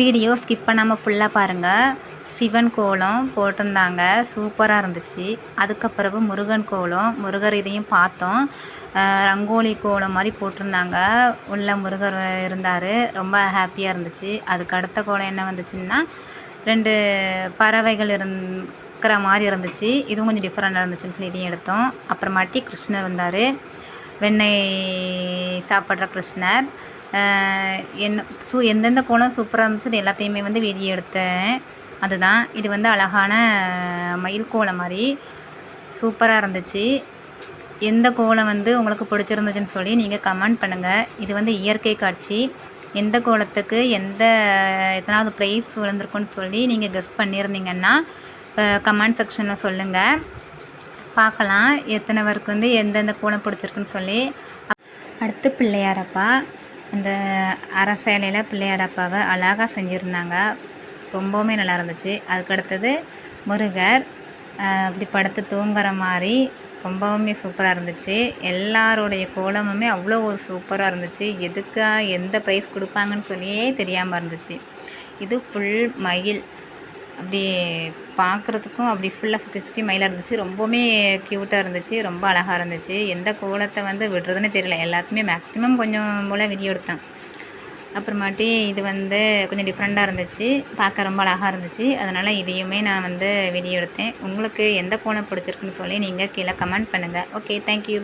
Video skip பண்ணாமல் ஃபுல்லாக பாருங்கள். சிவன் கோலம் போட்டிருந்தாங்க, சூப்பராக இருந்துச்சு. அதுக்கப்புறவு முருகன் கோலம், முருகர் இதையும் பார்த்தோம். ரங்கோலி கோலம் மாதிரி போட்டிருந்தாங்க, உள்ள முருகர் இருந்தார், ரொம்ப ஹாப்பியாக இருந்துச்சு. அதுக்கு அடுத்த கோலம் என்ன வந்துச்சுன்னா 2 பறவைகள் இருக்கிற மாதிரி இருந்துச்சு. இதுவும் கொஞ்சம் டிஃப்ரெண்டாக இருந்துச்சுன்னு சொல்லி இதையும் எடுத்தோம். அப்புறமாட்டி கிருஷ்ணர் வந்தார், வெண்ணெய் சாப்பிட்ற கிருஷ்ணர். எந்தெந்த கோலம் சூப்பராக இருந்துச்சு அது எல்லாத்தையுமே வீடியோ எடுத்தேன். அதுதான் இது அழகான மயில் கோலம் மாதிரி சூப்பராக இருந்துச்சு. எந்த கோலம் உங்களுக்கு பிடிச்சிருந்துச்சுன்னு சொல்லி நீங்கள் கமெண்ட் பண்ணுங்கள். இது இயற்கை காட்சி. எந்த கோலத்துக்கு எத்தனாவது ப்ரைஸ் விழுந்திருக்குன்னு சொல்லி நீங்கள் கெஸ் பண்ணியிருந்தீங்கன்னா கமெண்ட் செக்ஷனில் சொல்லுங்கள். பார்க்கலாம் எத்தனை பேருக்கு எந்தெந்த கோலம் பிடிச்சிருக்குன்னு சொல்லி. அடுத்து பிள்ளையாரப்பா, அந்த அரசேலையில் பிள்ளையாரப்பாவை அழகாக செஞ்சுருந்தாங்க, ரொம்பவுமே நல்லா இருந்துச்சு. அதுக்கடுத்தது முருகர் அப்படி படுத்து தூங்குற மாதிரி ரொம்பவுமே சூப்பராக இருந்துச்சு. எல்லாருடைய கோலமுமே அவ்வளோ ஒரு சூப்பராக இருந்துச்சு. எந்த ப்ரைஸ் கொடுப்பாங்கன்னு சொல்லியே தெரியாமல் இருந்துச்சு. இது ஃபுல் மயில், அப்படி பார்க்குறதுக்கும் அப்படி ஃபுல்லாக சுற்றி மயிலாக இருந்துச்சு. ரொம்பவுமே க்யூட்டாக இருந்துச்சு, ரொம்ப அழகாக இருந்துச்சு. எந்த கோலத்தை விடுறதுன்னு தெரியல. எல்லாத்துமே மேக்ஸிமம் கொஞ்சம் போல் வீடியோ எடுத்தேன். அப்புறமாட்டி இது கொஞ்சம் டிஃப்ரெண்ட்டாக இருந்துச்சு, பார்க்க ரொம்ப அழகாக இருந்துச்சு. அதனால் இதையுமே நான் வீடியோ எடுத்தேன். உங்களுக்கு எந்த கோலம் பிடிச்சிருக்குன்னு சொல்லி நீங்கள் கீழே கமெண்ட் பண்ணுங்கள். Okay, thank you.